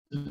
Hello,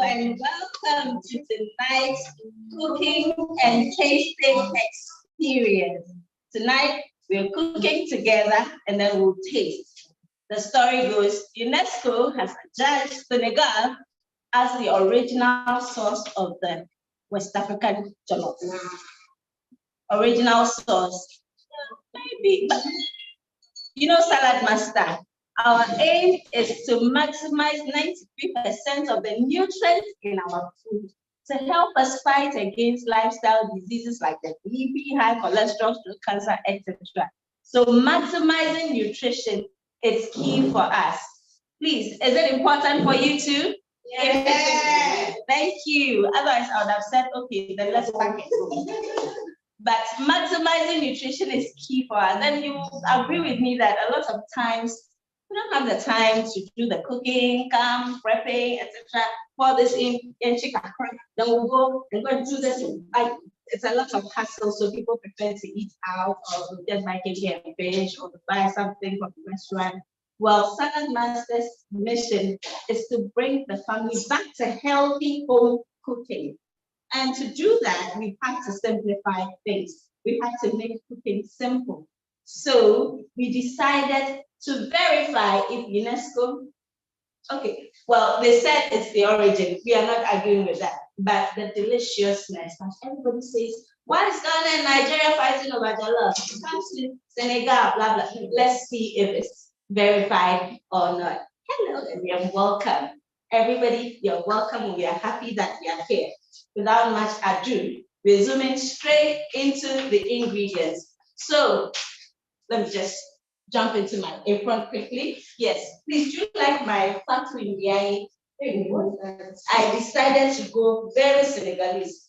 and welcome to tonight's cooking and tasting experience. Tonight, we're cooking together and then we'll taste. The story goes, UNESCO has judged Senegal as the original source of the West African jollof. Original source, maybe, but you know, Salad Master. Our aim is to maximize 93% of the nutrients in our food to help us fight against lifestyle diseases like the BP, high cholesterol, cancer, etc. So maximizing nutrition is key for us. Please, is it important for you too? Yes. Thank you. Otherwise, I would have said, okay, then let's pack it. But maximizing nutrition is key for us. And you will agree with me that a lot of times we don't have the time to do the cooking, prepping, etc. For this in chicken. Then we'll go and do this. It's a lot of hassle, so people prefer to eat out or just buy cake and fish or buy something from the restaurant. Well, Salad Master's mission is to bring the family back to healthy home cooking. And to do that, we have to simplify things. We have to make cooking simple. So we decided to verify if UNESCO, okay, well, they said it's the origin. We are not arguing with that. But the deliciousness, like everybody says, why is Ghana and Nigeria fighting over jollof? It comes to Senegal, blah, blah. Let's see if it's verified or not. Hello, and you're welcome. Everybody, you're welcome, and we are happy that you are here. Without much ado, we're zooming straight into the ingredients. So let me just jump into my apron quickly. Yes, please do like my factory in I decided to go very Senegalese.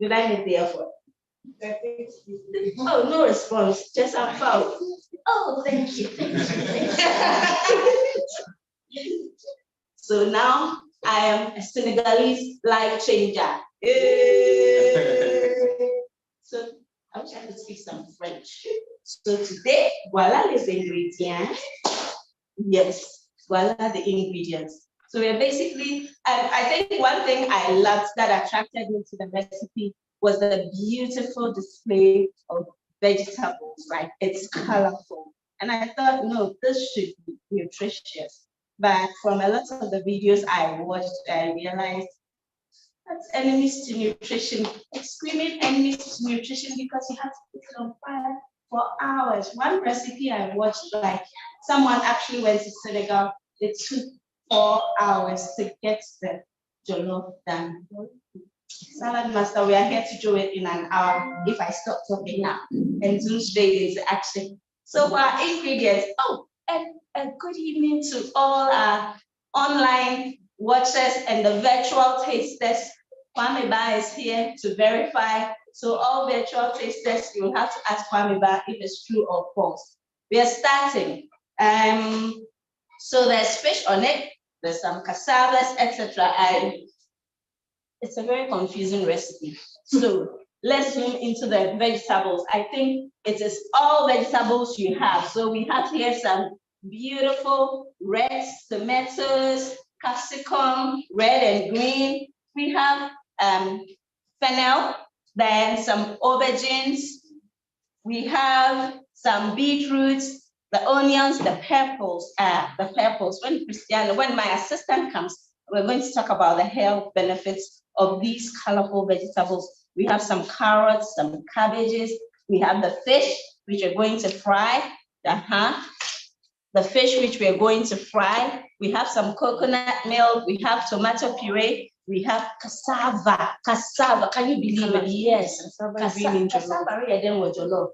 Did I make the effort? Oh, no response, just a foul. Oh, thank you. So now I am a Senegalese life changer. So I wish I could speak some French. So today, voila les ingrédients. Yes, voila the ingredients. So we're basically, I think one thing I loved that attracted me to the recipe was the beautiful display of vegetables, right? It's colorful. And I thought, no, this should be nutritious. But from a lot of the videos I watched, I realized that's enemies to nutrition. It's screaming enemies to nutrition because you have to put it on fire for hours. One recipe I watched, like someone actually went to Senegal. It took 4 hours to get the jollof done. Salad Master, we are here to do it in an hour if I stop talking now and zoom straight into action. So for our ingredients, and a good evening to all our online watchers and the virtual tasters. Kwame Ba is here to verify. So all virtual tasters, you will have to ask Kwame Ba if it's true or false. We are starting. So there's fish on it, there's some cassavas, etc. And it's a very confusing recipe. So let's zoom into the vegetables. I think it is all vegetables you have. So we have here some beautiful red tomatoes, capsicum, red and green. We have fennel, then some aubergines. We have some beetroots, the onions, the purples. When my assistant comes, we're going to talk about the health benefits of these colorful vegetables. We have some carrots, some cabbages. We have the fish, which we're going to fry. The fish, which we're going to fry. We have some coconut milk. We have tomato puree. We have cassava. Cassava, can you believe it? Yes. Cassava jollof.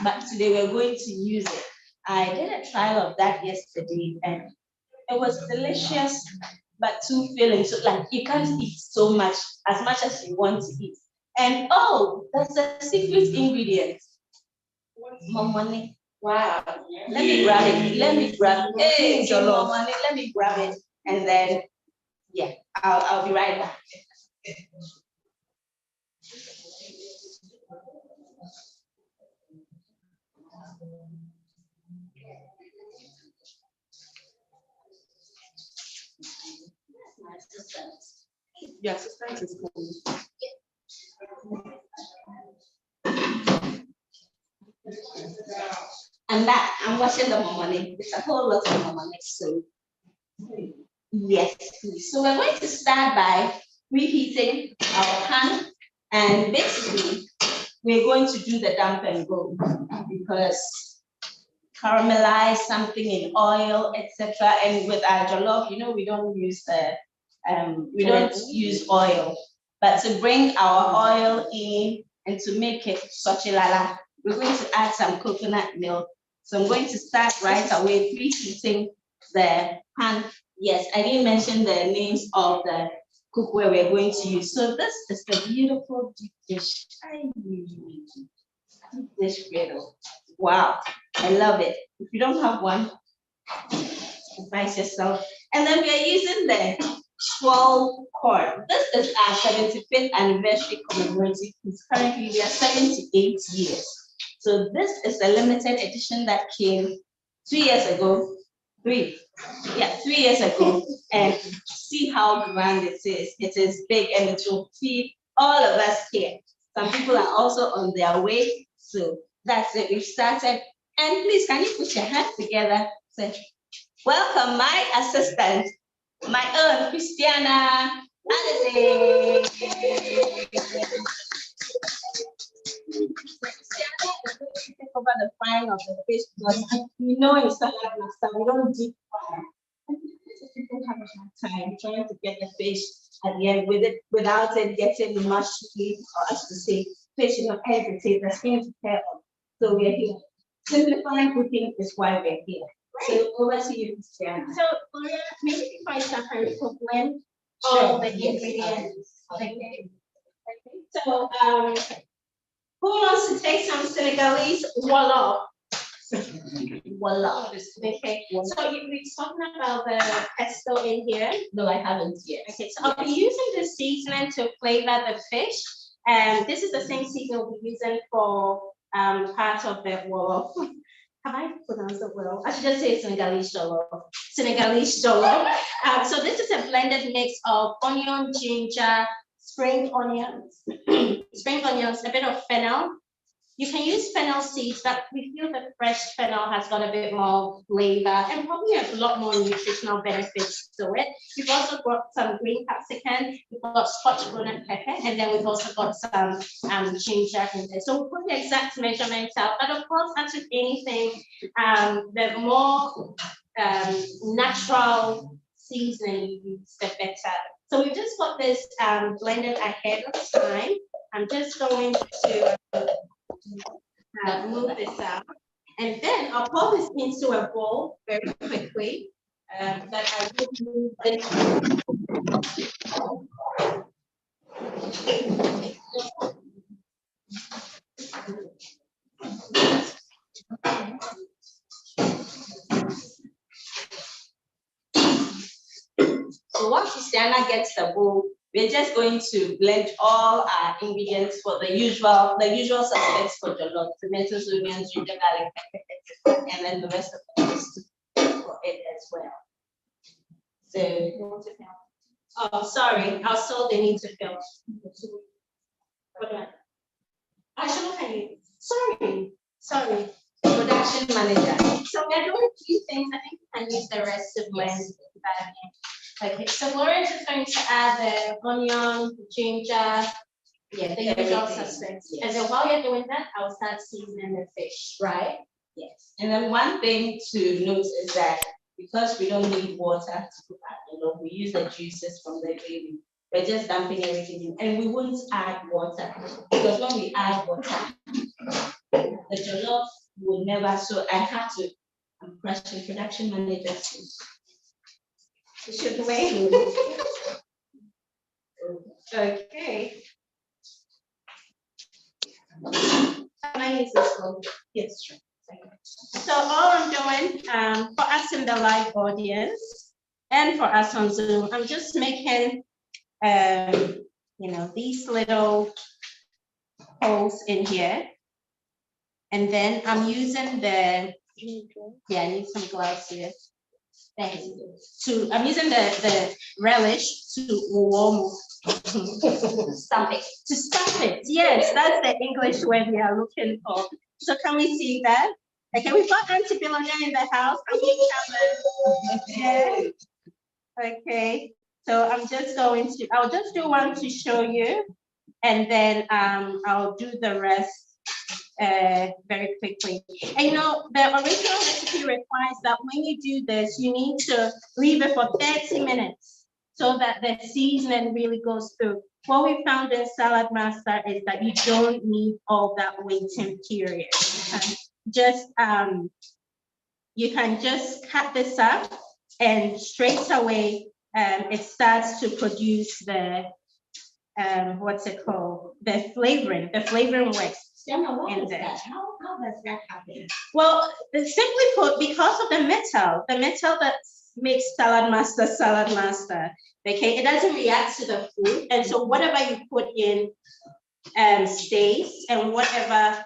But today we're going to use it. I did a trial of that yesterday and it was delicious, but too filling. So like you can't eat so much as you want to eat. And that's a secret ingredient. More money. Wow. Let me grab it. Hey, Jollof. Let me grab it. And then, yeah, I'll be right back. My assistant. Your assistant is coming. I'm washing the money. It's a whole lot of money. So yes, please. So we're going to start by reheating our pan, and basically we're going to do the dump and go because caramelize something in oil, etc. And with our jollof, we don't use oil, but to bring our oil in and to make it sochilala, we're going to add some coconut milk. So I'm going to start right away preheating the pan. Yes, I didn't mention the names of the cookware we're going to use. So this is the beautiful deep dish. Deep dish griddle. Wow, I love it. If you don't have one, advise yourself. And then we are using the 12 cord. This is our 75th anniversary commemorative piece. Currently, we are 78 years. So this is a limited edition that came 3 years ago. 3 years ago. And see how grand it is. It is big and it will feed all of us here. Some people are also on their way. So that's it. We've started. And please, can you put your hands together? Say, welcome my assistant, my own Christiana. Christiana take over the frying of the fish because in salad master we don't deep fry. People have a hard time trying to get the fish at the end without it getting mushy, or as to say, fish hesitate, the skin to tear off. So we're here. Simplifying cooking is why we're here. So over to you, Christiana. So Gloria, maybe before I start, can you blend all the ingredients? Okay. So who wants to take some Senegalese Jollof? Voila. Okay. So we're talking about the pesto in here. No, I haven't yet. Okay, so I'll be using the seasoning to flavor the fish. And this is the same seasoning we'll be using for part of the Jollof. Have I pronounced it well? I should just say Senegalese Jollof. Senegalese Jollof. So this is a blended mix of onion, ginger, spring onions, a bit of fennel. You can use fennel seeds, but we feel that fresh fennel has got a bit more flavor and probably a lot more nutritional benefits to it. We've also got some green capsicum, we've got scotch bonnet pepper, and then we've also got some ginger in there. So we'll put the exact measurements out, but of course, as with anything, the more natural seasoning you use, the better. So we've just got this blended ahead of time. I'm just going to move this out. And then I'll pour this into a bowl very quickly. That I will move this. So once Christiana gets the bowl, we're just going to blend all our ingredients for the usual suspects for jollof: tomatoes, onions, ginger, garlic, pepper, and then the rest of the paste for it as well. So, Oh, sorry, our salt they need to fill. I should look at you. Sorry. production manager. So we're doing a few things. I think we can use the rest to blend that in. Okay, so Gloria's just going to add the onion, ginger, the usual suspects. Yes. And then while you're doing that, I'll start seasoning the fish, right? Yes. And then one thing to note is that because we don't need water to cook our jollof, we use the juices from the gravy. We're just dumping everything in, and we won't add water because when we add water, the jollof will never. So I have to. I'm crushing production manager. You should wait. Okay. Can I use this one? Yes, sure. So all I'm doing for us in the live audience and for us on Zoom, I'm just making these little holes in here. And then I'm using I need some gloves here. I'm using the relish to warm. Stuff it. To stuff it. Yes, that's the English word we are looking for. So can we see that? Okay, we've got Auntie Belonia in the house. Yeah. Okay, so I'll just do one to show you, and then I'll do the rest very quickly. And the original recipe requires that when you do this, you need to leave it for 30 minutes so that the seasoning really goes through. What we found in Salad Master is that you don't need all that waiting period. You can just cut this up, and straight away it starts to produce the the flavoring. The flavoring works. What is that? How does that happen? Well, simply put, because of the metal that makes Salad Master. Okay, it doesn't react to the food, and so whatever you put in stays, and whatever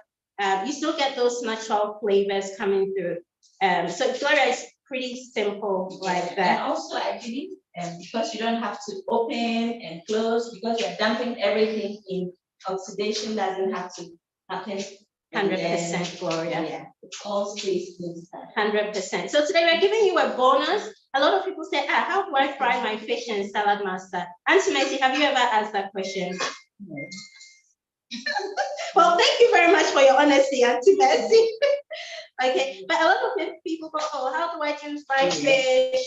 you still get those natural flavors coming through. So Gloria is pretty simple like that. And also, I believe, because you don't have to open and close, because you're dumping everything in, oxidation doesn't have to happen. 100% Gloria. Yeah, it all stays inside. 100%. So today we're giving you a bonus. A lot of people say, how do I fry my fish in Salad Master? Auntie Mercy, have you ever asked that question? No. Well, thank you very much for your honesty, Auntie Mercy. Okay, but a lot of people go, how do I do fried fish,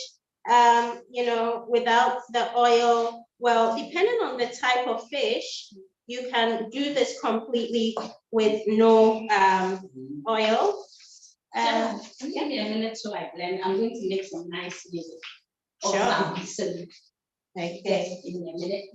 without the oil? Well, depending on the type of fish, you can do this completely with no oil. Give me a minute to blend. I'm going to make some nice music. Sure. Okay. Just give me a minute.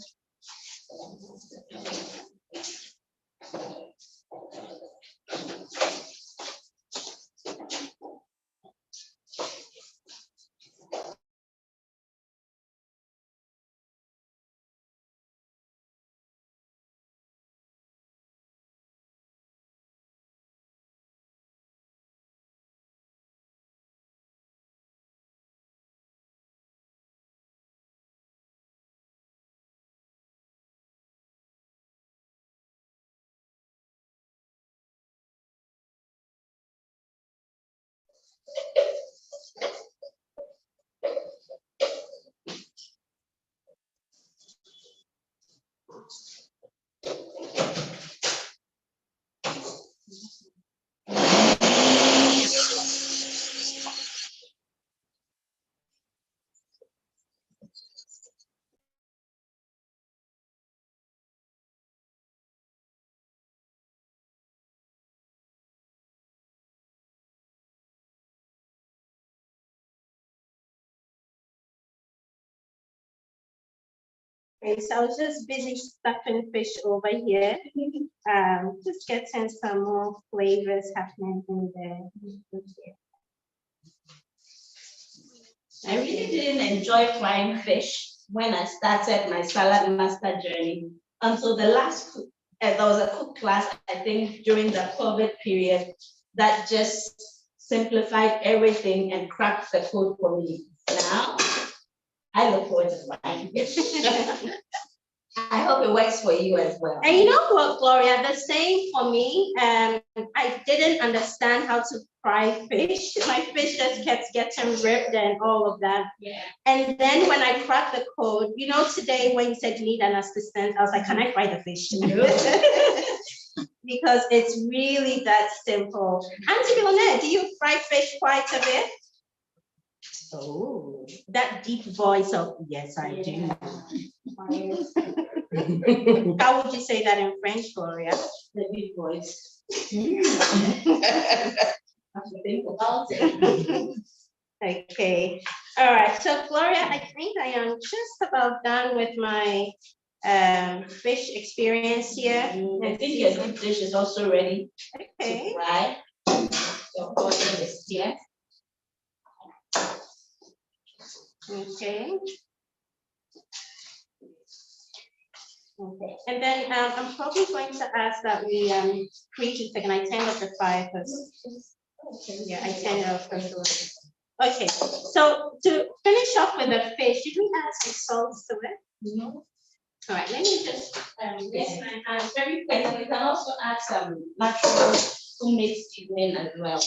Okay, so I was just busy stuffing fish over here. Just getting some more flavors happening in there. I really didn't enjoy frying fish when I started my salad master journey until the last, there was a cook class, I think, during the COVID period that just simplified everything and cracked the code for me. Now, I look forward to frying fish. I hope it works for you as well. And you know what, Gloria, the same for me. I didn't understand how to fry fish. My fish just kept getting ripped and all of that. Yeah. And then when I cracked the code, you know, today when you said you need an assistant, I was like, can I fry the fish? Because it's really that simple. Auntie Billonette, do you fry fish quite a bit? Oh, that deep voice of, yes, I do. How would you say that in French, Gloria? The big voice. Have to think about it. Okay, all right. So Gloria, I think I am just about done with my fish experience here. I think your deep dish is also ready Okay. to fry. Your portion is here. Okay. Okay, and then I'm probably going to ask that we preach a second. I turn off the fire first. Yeah, I turn it off first. Okay, so to finish off with the fish, did we add some salt to it? No. All right, let me just Yes, my hand very quick. And we can also add some natural homemade seasoning as well.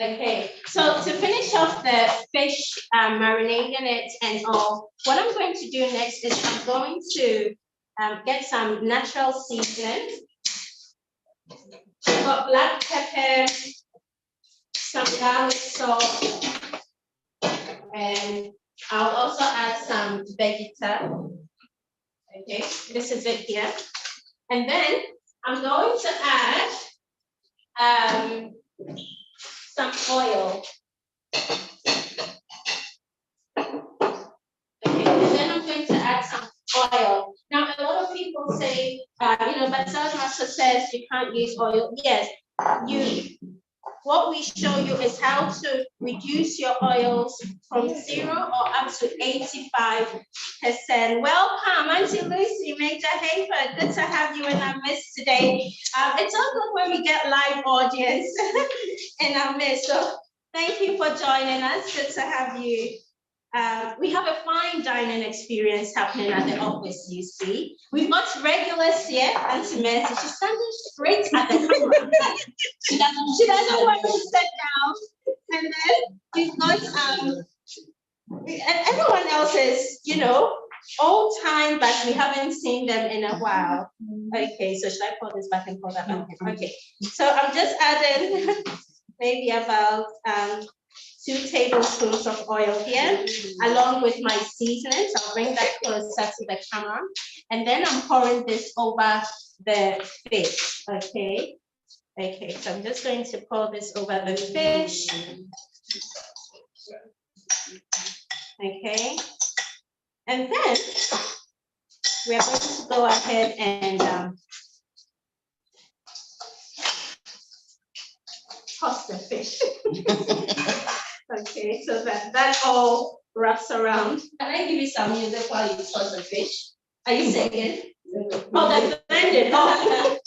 Okay, so to finish off the fish, marinating it and all, what I'm going to do next is I'm going to get some natural seasoning. I've got black pepper, some garlic salt, and I'll also add some vegeta. Okay, this is it here. And then I'm going to add some oil. Okay, and then I'm going to add some oil. Now, a lot of people say, but salad master says you can't use oil. Yes, what we show you is how to reduce your oils from 0 or up to 85%. Welcome, Auntie Lucy, Major Hafer. Good to have you in our midst today. It's all good when we get live audience in our midst. So thank you for joining us. Good to have you. We have a fine dining experience happening at the office, you see. We've got regulars here, Auntie Mercy. She's standing straight at the camera. She doesn't want to sit down. And then we've got, and everyone else is, old time, but we haven't seen them in a while. Okay, so should I pull this back and pull that back? Okay, so I'm just adding maybe about 2 tablespoons of oil here, along with my seasonings. I'll bring that closer to the camera. And then I'm pouring this over the fish, okay? Okay, so I'm just going to pour this over the fish. Okay. And then we're going to go ahead and toss the fish. Okay, so that all wraps around. Can I give you some music while you toss the fish? Are you singing? Oh, that's blended. Oh.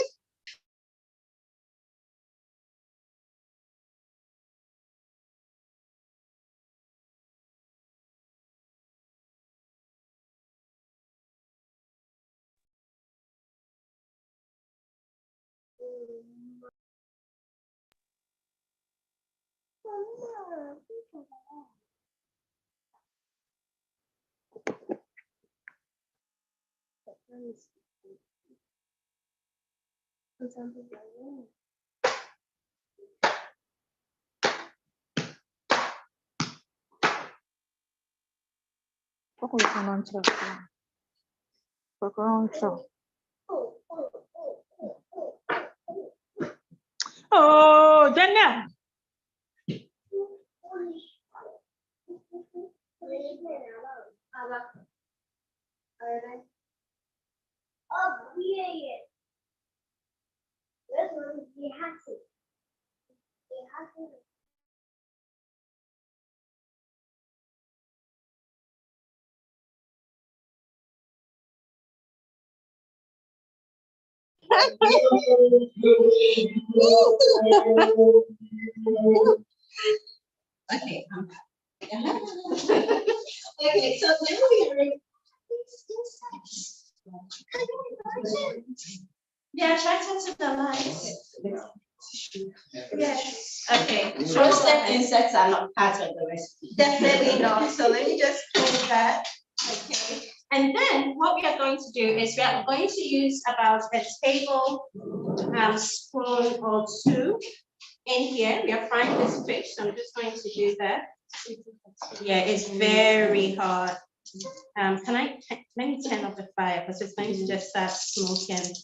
Oh, Daniel. Okay. Okay, so when we are Yeah, attracted to the lights. Yes. Okay. roasted insects are not part of the recipe. Definitely not. So let me just close that. Okay. And then what we are going to do is we are going to use about a tablespoon or two in here. We are frying this fish, so I'm just going to do that. Yeah, it's very hot. Let me turn off the fire because it's going to just start smoking.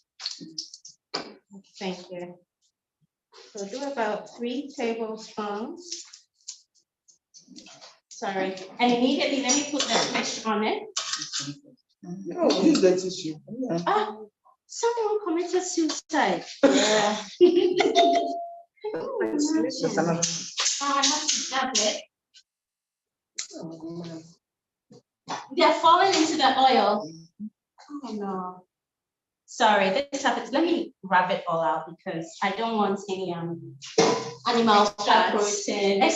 Thank you. So do about 3 tablespoons. Sorry, and immediately let me put the fish on it. Use the tissue. Oh, someone committed suicide. Yeah. Oh, imagine. I must have it. They are falling into the oil. Oh no. Sorry, this happens. Let me rub it all out because I don't want any animal fat protein.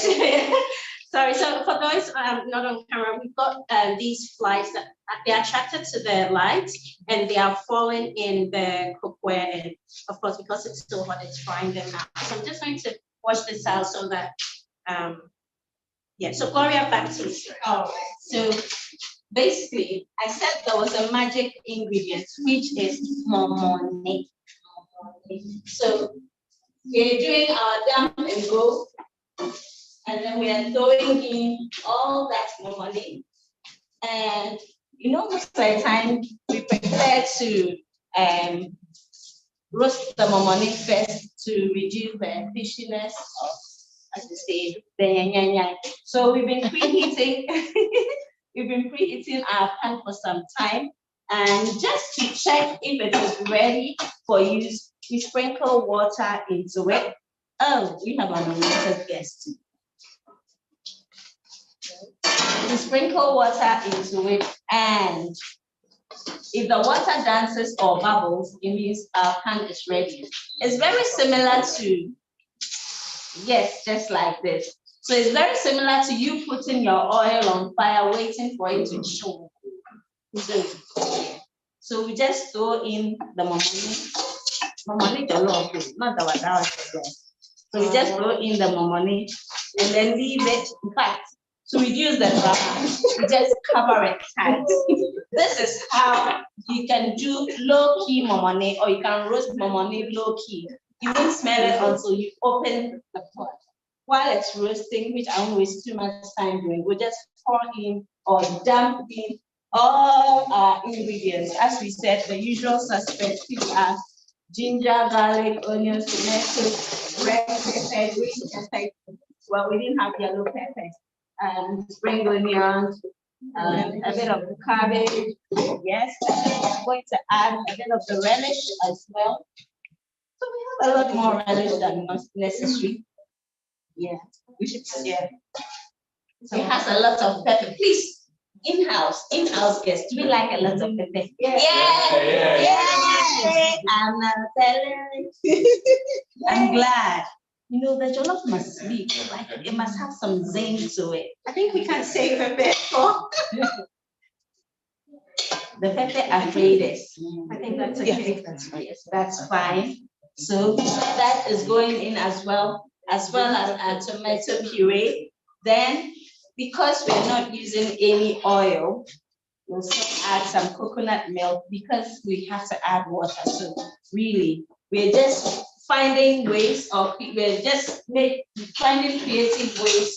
Sorry, so for those not on camera, we've got these flies that they're attracted to the light and they are falling in the cookware, and of course because it's so hot it's frying them out. So I'm just going to wash this out so that yeah, so Gloria, back to you. All right. So basically, I said there was a magic ingredient, which is momone. So we're doing our dump and go, and then we are throwing in all that momone. And most of the time we prefer to roast the momone first to reduce the fishiness of, as you say, the nyanya. So we've been preheating. We've been preheating our pan for some time, and just to check if it is ready for use, we sprinkle water into it. Oh, we have an unwanted guest. We sprinkle water into it, and if the water dances or bubbles, it means our pan is ready. It's very similar to, yes, just like this. So it's very similar to you putting your oil on fire, waiting for it to show. So we just throw in the momoni jollof, not the wadao. So we just throw in the momoni and then leave it. In fact, to reduce the drama, we just cover it tight. This is how you can do low-key momoni, or you can roast momoni low-key. You won't smell it until you open the pot. While it's roasting, which I won't waste too much time doing, we'll just pour in or dump in all our ingredients. As we said, the usual suspects, which are ginger, garlic, onions, tomatoes, red pepper, green pepper. Well, we didn't have yellow peppers. Spring onions, a bit of cabbage. Yes, and then we're going to add a bit of the relish as well. So we have a lot more relish than necessary. Yeah, we should, yeah. So it has a lot of pepper. Please, in-house guests, do we like a lot of pepper? Yeah. I'm telling you. I'm glad. The jollof must be like, it must have some zing to it. I think we can save a bit for. The pepper arthritis. I think that's okay. Yes, that's fine. So that is going in as well as our tomato puree. Then, because we're not using any oil, we'll still add some coconut milk because we have to add water. So really, we're just finding ways of, finding creative ways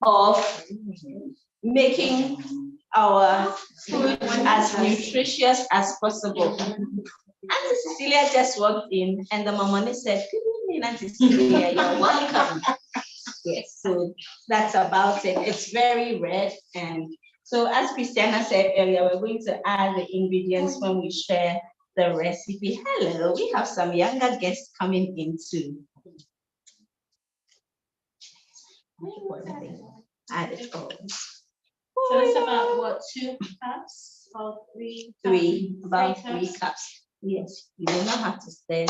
of making our food as nutritious as possible. Auntie Cecilia just walked in and the momoni said, "Good evening, Auntie Cecilia, you're welcome." Yes, so that's about it. It's very red and So as Christiana said earlier, we're going to add the ingredients when we share the recipe. Hello, we have some younger guests coming in too. Add it all. So it's about what, 2 cups or 3? About 3 cups. Yes, you do not have to stir,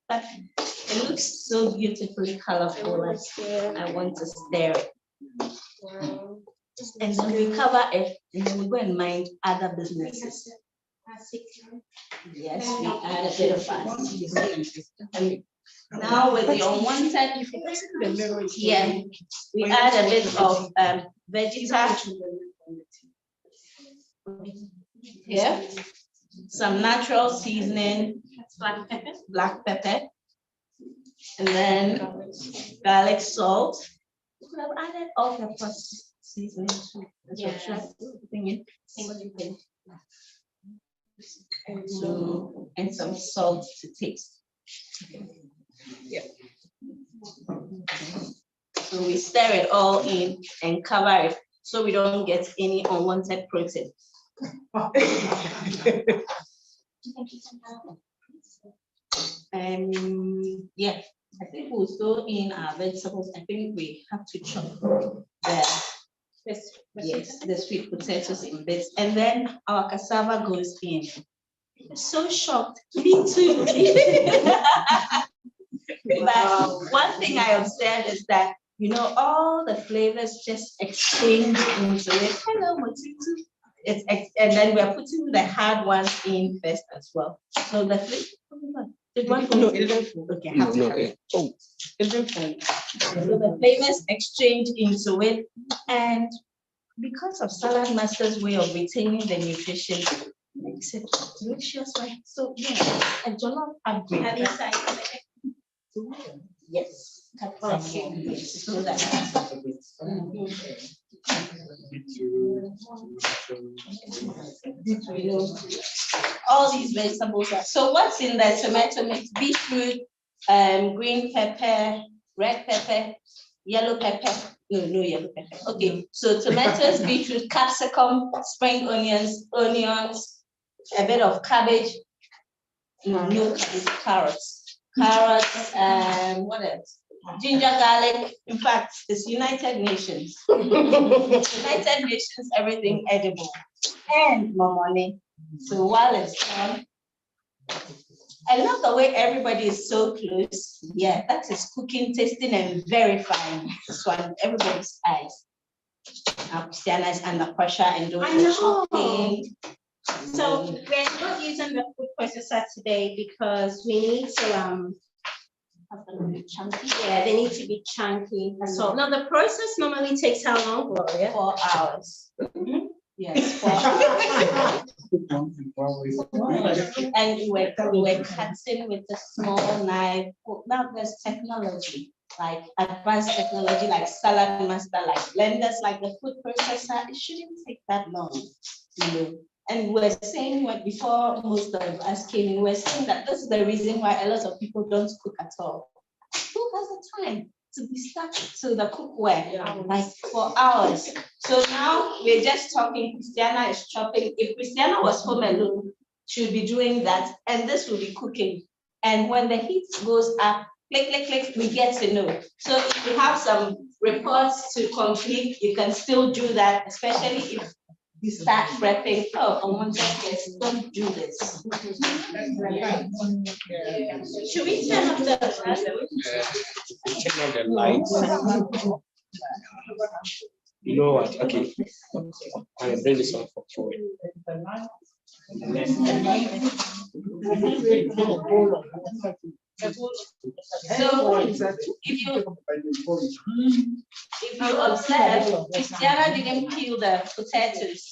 but it looks so beautifully colorful. I want to stir it. Wow. And then we cover it, and then we go and mind other businesses. Yes, we add a bit of and now with the unwanted, yeah, we add a bit of vegeta. Yeah, some natural seasoning, black pepper, and then garlic salt. We could have added all pepper seasoning too. And some salt to taste. Yeah. So we stir it all in and cover it so we don't get any unwanted protein. Yeah, I think we'll throw in our vegetables. I think we have to chop the sweet potatoes in bits, and then our cassava goes in. I'm so shocked. Me too. But one thing I observed is that, you know, all the flavors just exchange into it. Hello, Motutu. And then we're putting the hard ones in first as well. So the flavor. No, it didn't. Okay, It didn't. So the flavors exchange into it, and because of salad master's way of retaining the nutrition, makes it delicious, right? So yeah, a jollof upgrade. Yes. So that. All these vegetables are. So what's in the tomato mix? Beetroot, green pepper, red pepper, yellow pepper. No yellow pepper. Okay, so tomatoes, beetroot, capsicum, spring onions, a bit of cabbage. No cabbage, carrots, what else? Ginger, garlic. In fact, it's United Nations. United Nations, everything edible. And more money. So while it's on, I love the way everybody is so close. Yeah, that is cooking, tasting, and verifying. This one, everybody's eyes. Now Christiana is under pressure and doing the chopping. So we're not using the food processor today because we need to have them be chunky. Yeah, they need to be chunky. So now the process normally takes how long, Gloria? 4 hours. Yes, 4 hours. And we're cutting with a small knife. Now there's technology, like advanced technology, like salad master, like blenders, like the food processor. It shouldn't take that long, you know. And we're saying what before most of us came in, we're saying that this is the reason why a lot of people don't cook at all. Who has the time to be stuck to the cookware like for hours? So now we're just talking. Christiana is chopping. If Christiana was home alone, she would be doing that, and this will be cooking. And when the heat goes up, click, click, click, we get to know. So if you have some reports to complete, you can still do that, especially if you start prepping. Oh, unwanted guests, don't do this. Should we turn off the Turn on the lights. You know what? Okay. I'll bring this on for forward. So if you observe, Christiana didn't peel the potatoes.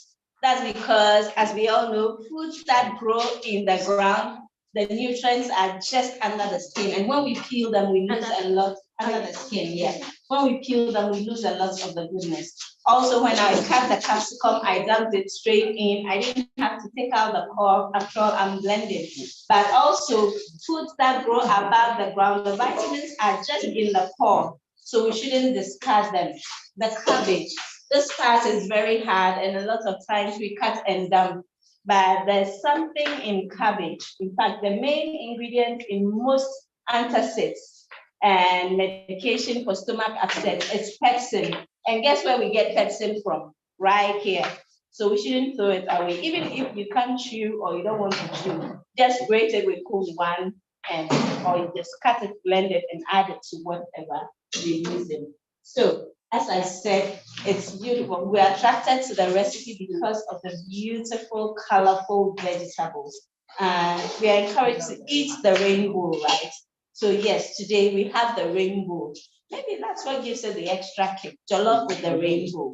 That's because, as we all know, foods that grow in the ground, the nutrients are just under the skin. And when we peel them, we lose a lot under the skin. Yeah. When we peel them, we lose a lot of the goodness. Also, when I cut the capsicum, I dumped it straight in. I didn't have to take out the core. After all, I'm blending. But also, foods that grow above the ground, the vitamins are just in the core. So we shouldn't discard them. The cabbage, This part is very hard, and a lot of times we cut and dump. But there's something in cabbage. In fact, the main ingredient in most antacids and medication for stomach upset is pepsin. And guess where we get pepsin from? Right here. So we shouldn't throw it away. Even if you can't chew or you don't want to chew, just grate it with cool one, and or you just cut it, blend it, and add it to whatever you're using. So as I said, it's beautiful. We're attracted to the recipe because of the beautiful, colorful vegetables. And we are encouraged to eat the rainbow, right? So yes, today we have the rainbow. Maybe that's what gives it the extra kick. Jollof with the rainbow.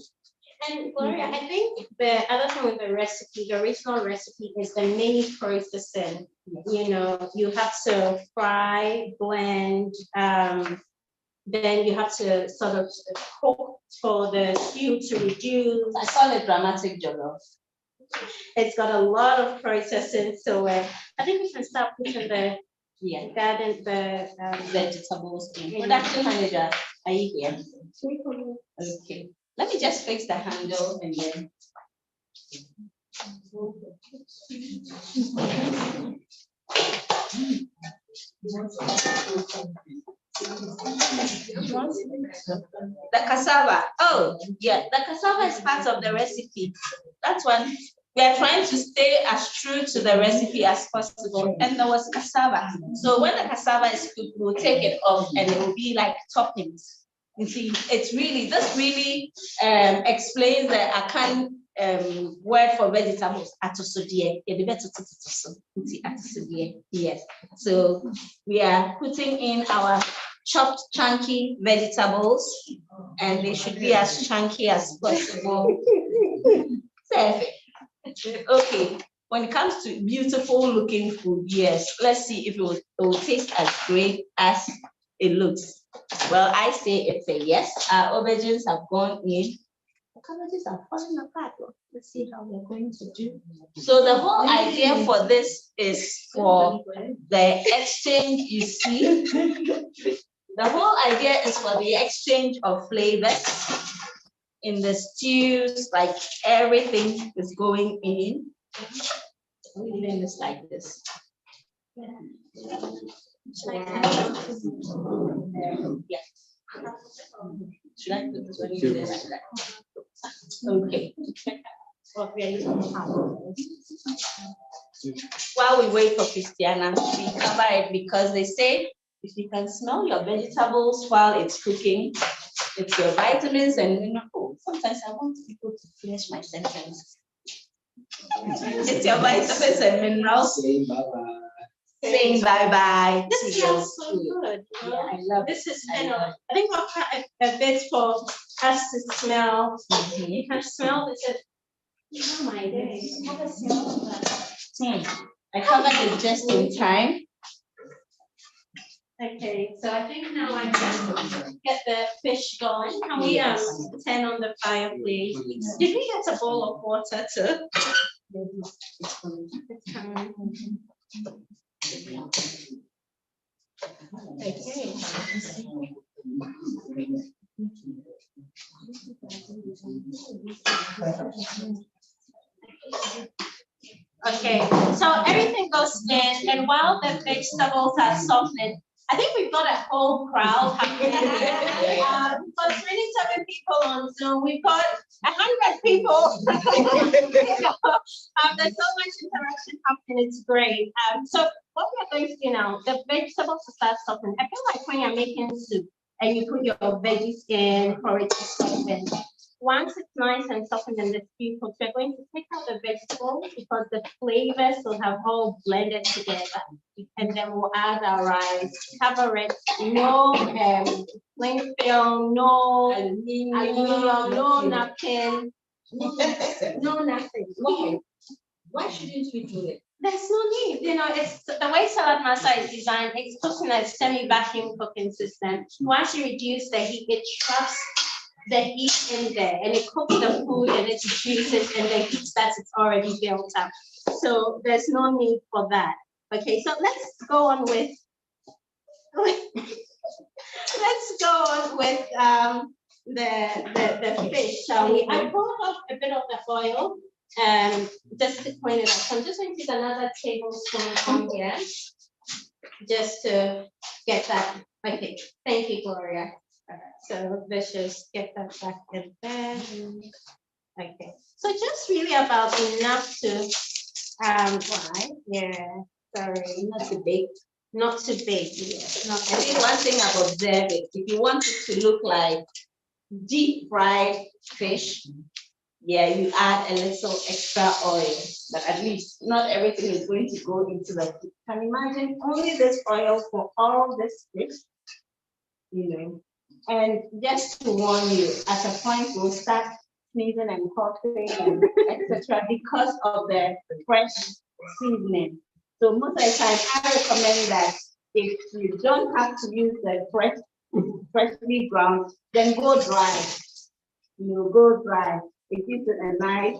And Gloria, I think the other thing with the recipe, the original recipe, is the many processing. You know, you have to fry, blend, then you have to sort of cook for the stew to reduce. I call it dramatic jollof. It's got a lot of processing, so I think we can start putting the garden, the vegetables in. Production manager, are you here? Okay. Let me just fix the handle and then. The cassava. Oh, yeah, the cassava is part of the recipe. That's one. We are trying to stay as true to the recipe as possible. And there was cassava. So when the cassava is cooked, we'll take it off and it will be like toppings. You see, it's really, this really explains the Akan word for vegetables, atosodie. Yes. So we are putting in our chopped chunky vegetables, and they should be as chunky as possible. Okay, when it comes to beautiful looking food, yes, let's see if it will taste as great as it looks. Well, I say it's a yes. Our aubergines have gone in. The cabbages are falling apart. Let's see how we're going to do. So the whole idea for this is for the exchange, you see. The whole idea is for the exchange of flavors in the stews, like everything is going in. We're doing this like this. Yes. Should I put this one in there like that? Okay. While we wait for Christiana, we cover it because they say if you can smell your vegetables while it's cooking, it's your vitamins and minerals. Sometimes I want people to finish my sentence. It's your vitamins and minerals. Saying bye-bye. This smells so good. Yeah, I love this is, I think we'll try a bit for us to smell. You can smell this. Oh my days. What a smell of that. I covered it just in time. Okay, so I think now I can get the fish going. Can we turn on the fire, please? Did we get a bowl of water too? It's coming. Okay, so everything goes in, and while the vegetables are softening, I think we've got a whole crowd happening. We've got 27 people on Zoom. We've got 100 people. There's so much interaction happening. It's great. So what we're going to do now, the vegetables to start softening. I feel like when you're making soup and you put your veggies in for it to soften. Once it's nice and softened in the stew, we're going to take out the vegetables because the flavors will have all blended together. And then we'll add our rice, cover it, no cling film, no aluminum, no napkin, no nothing. Why shouldn't we do it? There's no need, it's the way Salad Master is designed, it's cooking a semi-vacuum cooking system. Once you reduce the heat, it traps the heat in there and it cooks the food and it juices and the heat that it's already built up. So there's no need for that. Okay, so let's go on with the fish, shall we? I poured off a bit of the oil just to clean it up. So I'm just going to take another tablespoon on here just to get that. Okay, thank you, Gloria. So let's just get that back in there. Okay, so just really about enough to why? Yeah, sorry, Not too big. not too big. Yeah, not I think one thing I've observed is if you want it to look like deep fried fish, yeah, you add a little extra oil, but at least not everything is going to go into the food. Can you imagine only this oil for all this fish? You know, and just to warn you, at a point we'll start sneezing and coughing and etc. because of the fresh seasoning. So most of the time, I recommend that if you don't have to use the freshly ground, then go dry. You know, go dry. It gives it a nice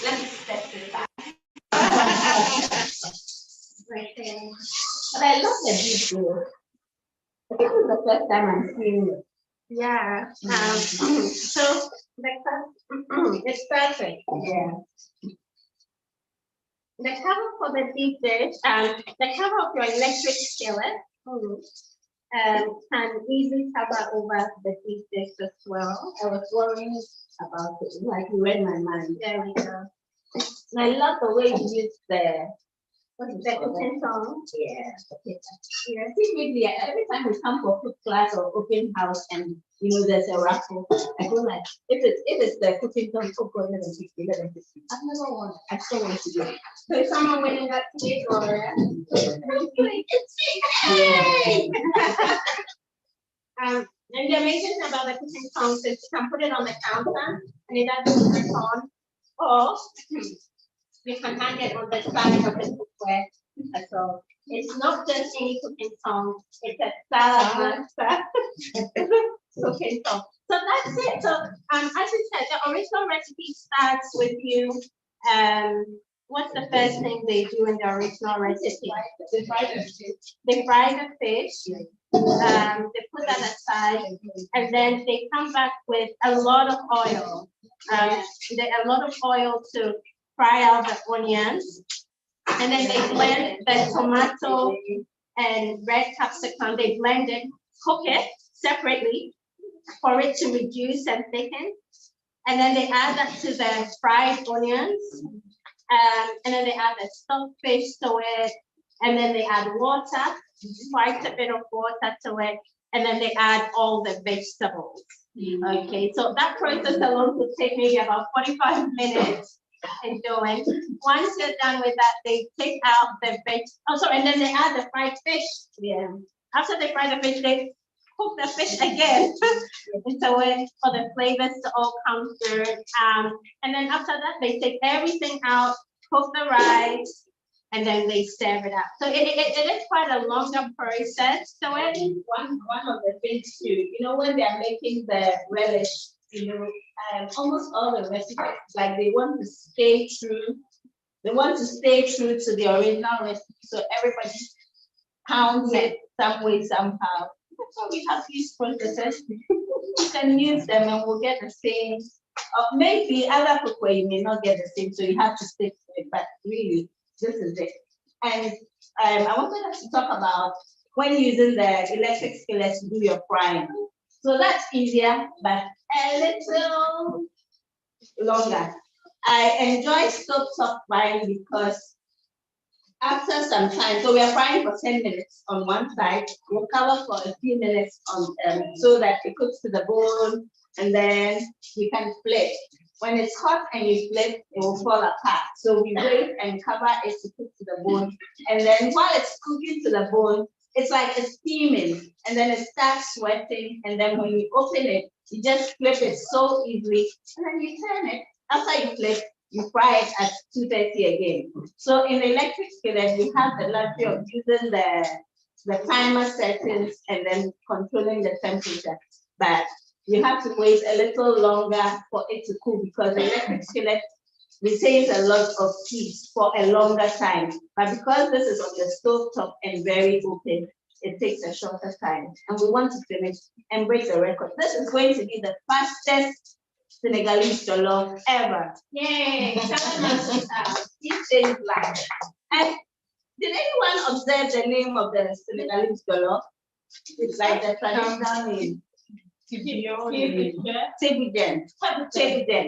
let me step it back. right there. But I love the video. This is the first time I'm seeing it. Yeah. So it's perfect. Yeah. The cover for the deep dish, the cover of your electric skillet can easily cover over the deep dish as well. I was worrying about it, like you read my mind. There we go. And I love the way you use the Cooking tongue. Yeah. Yeah. Typically, every time we come for cook class or open house and there's a raffle, I go like, if it's the cooking tongue, oh, go 1150, 1150. I've never won. I still want to do it. So is someone winning that today, Gloria? And the amazing thing about the cooking tongs is you can put it on the counter and it doesn't turn on, or you can hang it on the side of the cookware. So it's not just any cooking tong, it's a salad master cooking tong. So that's it. So as you said, the original recipe starts with you. What's the first thing they do in the original recipe? They fry the fish. They fry the fish. They put that aside, and then they come back with a lot of oil. A lot of oil to fry out the onions, and then they blend the tomato and red capsicum. They blend it, cook it separately for it to reduce and thicken, and then they add that to the fried onions, and then they add the stuffed fish to it, and then they add water, quite a bit of water to it, and then they add all the vegetables. Okay, so that process alone will take maybe about 45 minutes in doing. Once you're done with that, they take out the and then they add the fried fish. Yeah. After they fry the fish, they cook the fish again into it for the flavors to all come through. And then after that, they take everything out, cook the rice, and then they serve it out. So it is quite a longer process to it. One of the things too, when they are making the relish, almost all the recipes, like they want to stay true. They want to stay true to the original recipe, so everybody counts it some way, somehow. So we have these processes. You can use them and we'll get the same. Maybe other cookware you may not get the same, so you have to stick to it, but really, this is it. And I wanted us to talk about when using the electric skillet to do your frying. So that's easier, but a little longer. I enjoy stovetop frying because after some time, so we are frying for 10 minutes on one side, we'll cover for a few minutes on so that it cooks to the bone, and then you can flip. When it's hot and you flip, it will fall apart. So we wait and cover it to cook to the bone. And then while it's cooking to the bone, it's like it's steaming, and then it starts sweating. And then when you open it, you just flip it so easily, and then you turn it. After you flip, you fry it at 2:30 again. So in the electric skillet, you have the luxury of using the timer settings and then controlling the temperature. But you have to wait a little longer for it to cool because the electric skillet retains a lot of heat for a longer time. But because this is on the stove top and very open, it takes a shorter time. And we want to finish and break the record. This is going to be the fastest Senegalese jollof ever. Yay! These things like. And did anyone observe the name of the Senegalese jollof? It's like the traditional name. Tibidjen.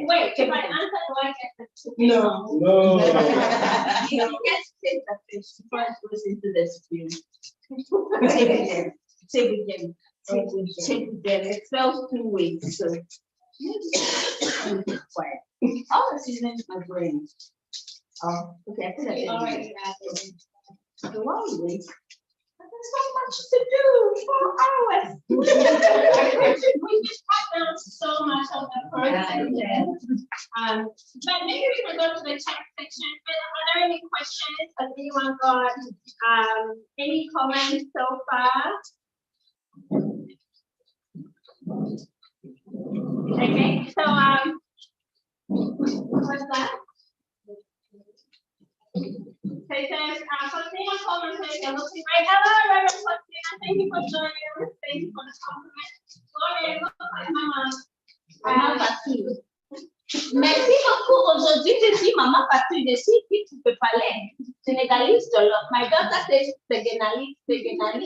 Wait, if I answer, do I get the No. No. You get to take the fish before it goes into the stew. Tibidjen. It spells 2 ways, so quiet. All the seasonings in my brain. Oh, okay, I think I did. already added? So while we wait, there's so much to do. 4 hours. We just cut down so much of the process. But maybe we can go to the chat section. Are there any questions? Has anyone got any comments so far? Okay, so what's that? So it says, Faustina Coleman says, you're looking great. Hello, Reverend Faustina. Thank you for joining us. Thank you for the compliment. Gloria, you look like Mama. Maman Fatou. Merci beaucoup. Aujourd'hui, je suis Maman Fatou. Je suis qui tu peux parler. Senegalese jollof. My daughter says Senegalese jollof.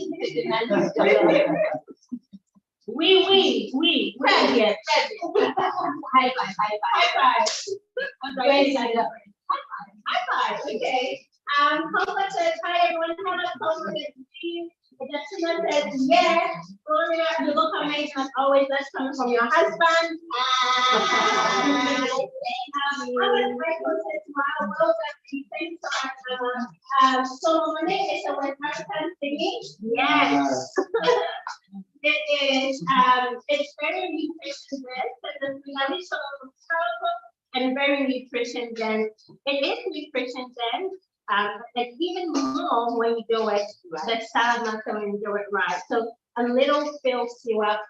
Oui. Très bien. High five. High five. Okay. Comfort says, hi everyone, have a comfort. Justina says, yes. Gloria, you look amazing as always. That's coming from your husband. Michael says, wow, well done. Thanks so much. So Monet is a West African singing. Yes. It is. It's very nutrition dense. The Senegalese jollof is powerful and very nutrition dense. It is nutrition dense. And even more when you do it, the salad master when you do it right. So a little fills you up.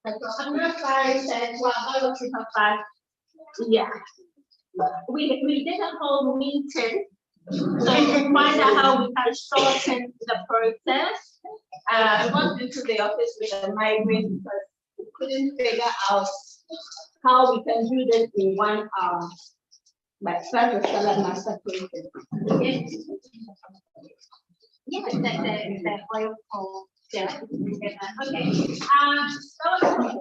I'm not sorry, said, well, I look at her. Yeah. We did a whole meeting so to find out how we can shorten the process. I went into the office with a migraine because we couldn't figure out how we can do this in 1 hour. But start the salad master process. Yeah, the oil for yeah. Okay. So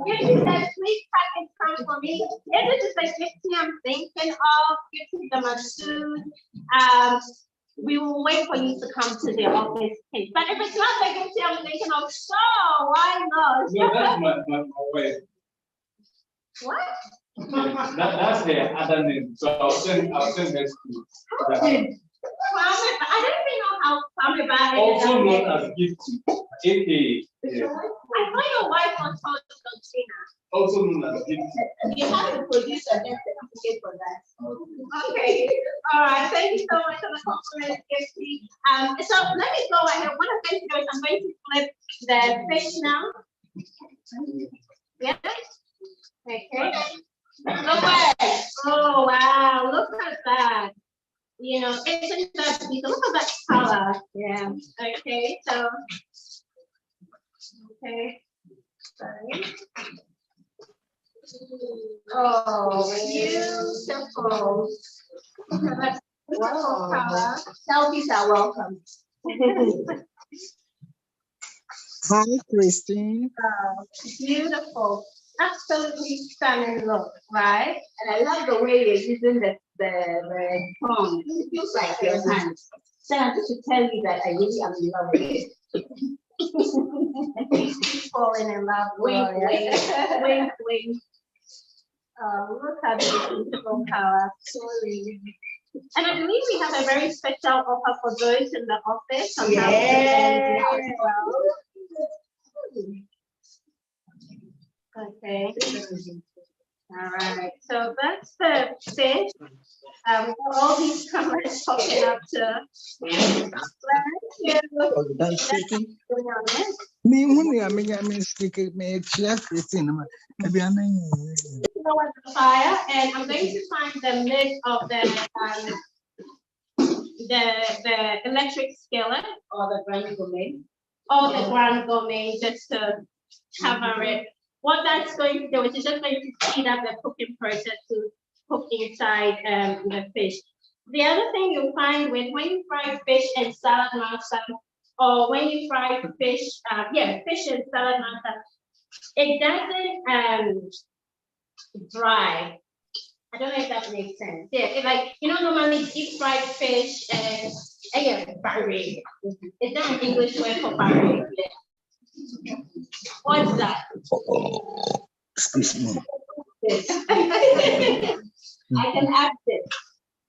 you said please package come for me. If this is the gifting I'm thinking of, gifting the Masood, we will wait for you to come to the office. But if it's not the gifting I'm thinking of, sure, why not? No, that's my wife. What? That's the other name. So I'll send her to I don't even know how Kwame Bad is. also known as gift. AKA. I thought your wife was called Georgina. Also known as gift. You have to produce a death certificate for that. Okay. All right. Thank you so much for the compliment, Gifty. So let me go ahead. What I'm going to do is I'm going to flip the fish now. Yeah. Okay. Look at. Oh wow! Look at that. You know, it's in that. Look at that color. Yeah. Okay. So. Okay. Sorry. Oh, beautiful. That's beautiful color. Selfies are welcome. Hi, Christine. Beautiful. Absolutely stunning look, right? And I love the way you're using the tongue. It feels like your hands. So I should tell you that I really am in love with it. Falling in love. Wink, Gloria. wink. Wink, wink. Oh, look at this beautiful color. Sorry. And I believe we have a very special offer for those in the office. On how to Yes. do as well. Okay. All right, so that's the fish. All these comments popping up to. Thank you. Oh, you done speaking? Going on it. Me, me speaking, me chef Christine. Maybe I mean, Go at the fire, and I'm going to find the lid of the electric skillet Or the grand gourmet. or the grand gourmet just to cover it. What that's going to do is it's just going to speed up the cooking process to cook inside the fish. The other thing you'll find with when you fry fish and salad masa, or when you fry fish, fish and salad masa, it doesn't dry. I don't know if that makes sense. Yeah, it like normally deep fried fish and barre. Is that an English word for barre? Yeah. What's that? excuse me. I can ask it.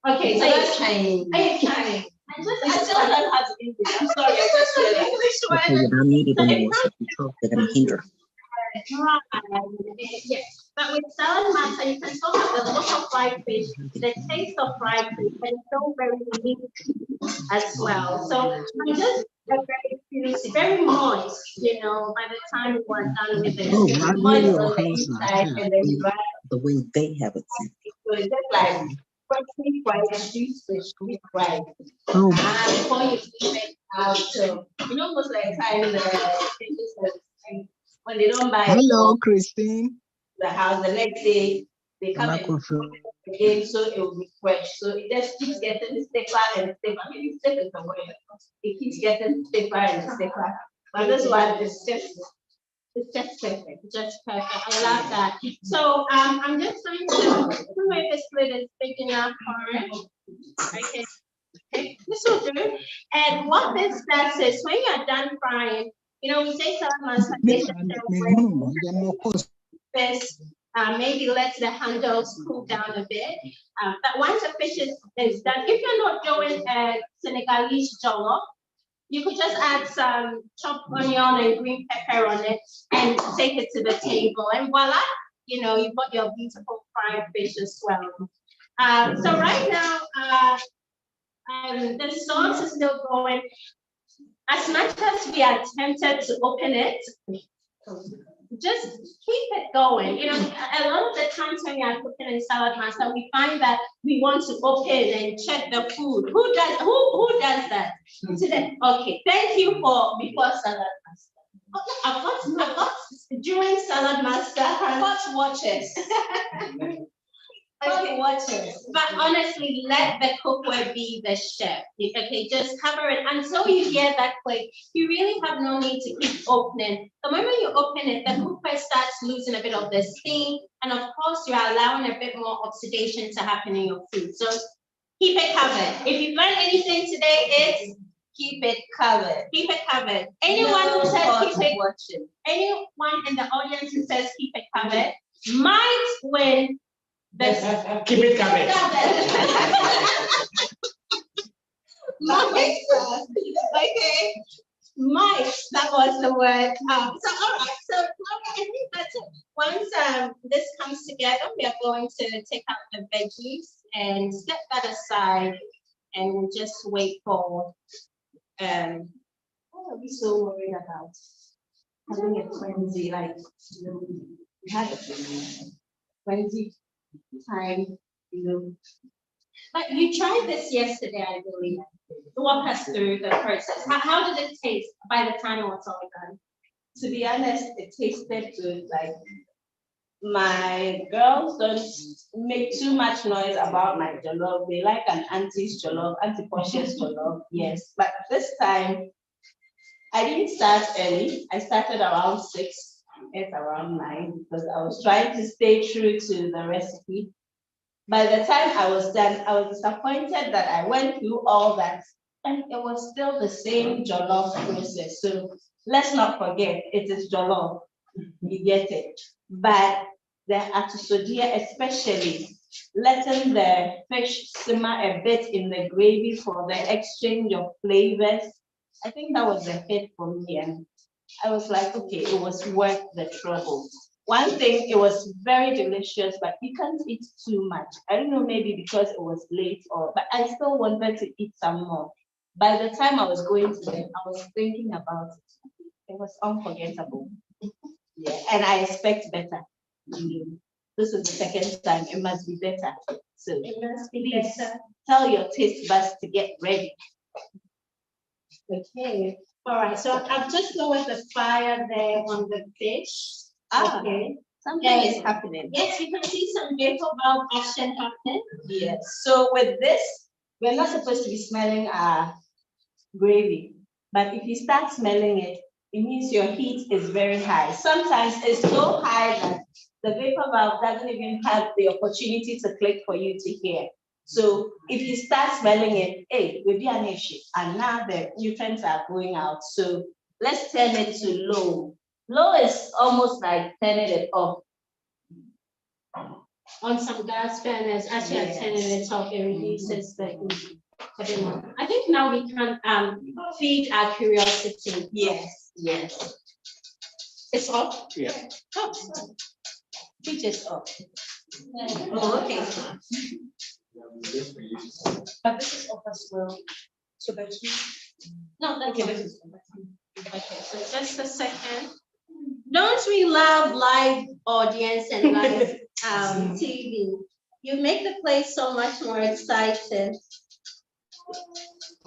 Okay, so that's Chinese. I am Chinese. I still learn how to English. I'm sorry, I just an said that. English Okay, word. you don't need it So anymore. it's So you talk, they're gonna hinder. dry. Yes. But with salad masa, you can still have the look of fried fish, the taste of fried fish, but it's still very unique as well. So I'm just it's very moist, by the time we're done with it. Oh, It's I moist know your on the house inside like and then that. dry. The way they have it. So it's just like freshly fried juice fish, deep fried. Oh, Before you keep it out, so almost like time the fishes when they don't buy it hello, for Christine. the house, the next day they come I'm and not cook it again, so it will be fresh. So it just keeps getting stiffer and stiffer. Maybe stiff is the word. It keeps getting stiffer and stiffer. But this one is just It's just perfect, just perfect. I love that. So I'm just going to see if this lid is big enough for it. Okay, this will do. And what this does is when you're done frying, we say salad this maybe let the handles cool down a bit. But once the fish is done, if you're not doing a Senegalese jollof, you could just add some chopped onion and green pepper on it and take it to the table. And voila, you've got your beautiful fried fish as well. So right now, the sauce is still going. As much as we are tempted to open it, just keep it going. A lot of the times when we are cooking in salad masa, we find that we want to open and check the food. Who does that? Today. Okay, thank you before salad masa. Okay, I've got during salad masa. hot watches. Okay, but honestly, let the cookware be the chef. Okay, just cover it until you hear that click. You really have no need to keep opening. The moment you open it, the cookware starts losing a bit of the steam, and of course, you're allowing a bit more oxidation to happen in your food. So keep it covered. If you've learned anything today, it's Keep it covered. keep it covered. Anyone who says hot keep it, watching. anyone in the audience who says keep it covered might win. Keep it covered. Okay. Might, that was the word. So all right, so Laura, I think that's it. Once this comes together, we are going to take out the veggies and set that aside and we'll just wait for what are we so worried about? Having a frenzy, like we had a frenzy time, But you tried this yesterday, I believe. Walk us through the process. How did it taste by the time it was all done? To be honest, it tasted good. Like my girls don't make too much noise about my jollof. They like an auntie's jollof, Auntie Portia's jollof, yes. But this time, I didn't start early. I started around 6, ate around 9 because I was trying to stay true to the recipe. By the time I was done, I was disappointed that I went through all that and it was still the same jollof process. So let's not forget, it is jollof, you get it. But the atusodia, especially letting the fish simmer a bit in the gravy for the exchange of flavors, I think that was a hit for me. And I was like, okay, it was worth the trouble. One thing, it was very delicious, but you can't eat too much. I don't know, maybe because it was late but I still wanted to eat some more. By the time I was going to bed, I was thinking about it. It was unforgettable. Yeah, and I expect better. This is the second time, it must be better. So It must be please better. tell your taste buds to get ready. Okay. All right. So I've just lowered the fire there on the fish. Okay. Something is happening. Yes, you can see some vapor valve action happening. Yes. So with this, we're not supposed to be smelling our gravy, but if you start smelling it, it means your heat is very high. Sometimes it's so high that the vapor valve doesn't even have the opportunity to click for you to hear. So if you start smelling it, hey, we'll be an issue. And now the nutrients are going out. So let's turn it to low. Low is almost like turning it off. On some gas burners, as you're turning it off, it reduces the heat a bit more. I think now we can feed our curiosity. Yes, yes. It's off? Yeah. Oh, Switch it off. oh, okay. But this is off as well. So that's No, that's okay. okay. This is Okay, so just a second. Don't we love live audience and live TV? You make the place so much more exciting.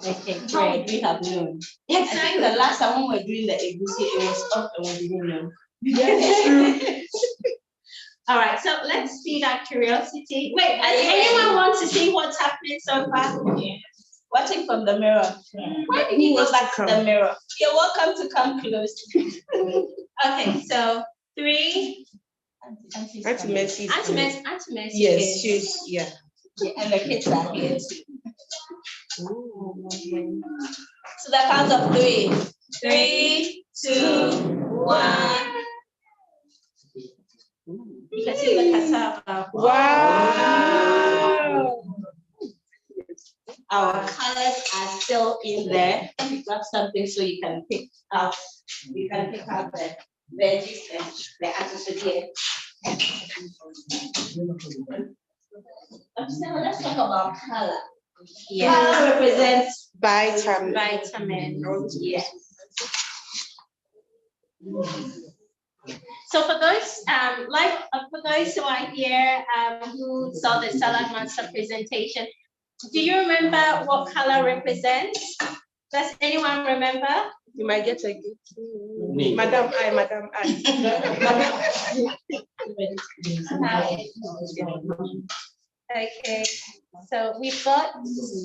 okay. How would we have known? I think the last time when we were doing the ABC, it was off and we didn't know. All right, so let's feed our curiosity. Wait, does anyone want to see what's happening so far? Yes. Watching from the mirror. Why did you Go go back to the mirror. You're welcome to come close. Okay, so 3. Auntie Mercy. Auntie Mercy. Yes, she's Yeah, and the kids are here too. So the count of 3. 3, 2, 1. You can see the cassava. Wow. Our colors are still in there. We got something so you can pick out. You can pick out the veggies and the associated. So let's talk about color. Yeah. Color represents Vitamin. yes. So for those for those who are here who saw the salad master presentation, do you remember what color represents? Does anyone remember? You might get a gift. Me. Madam I. Okay, so we've got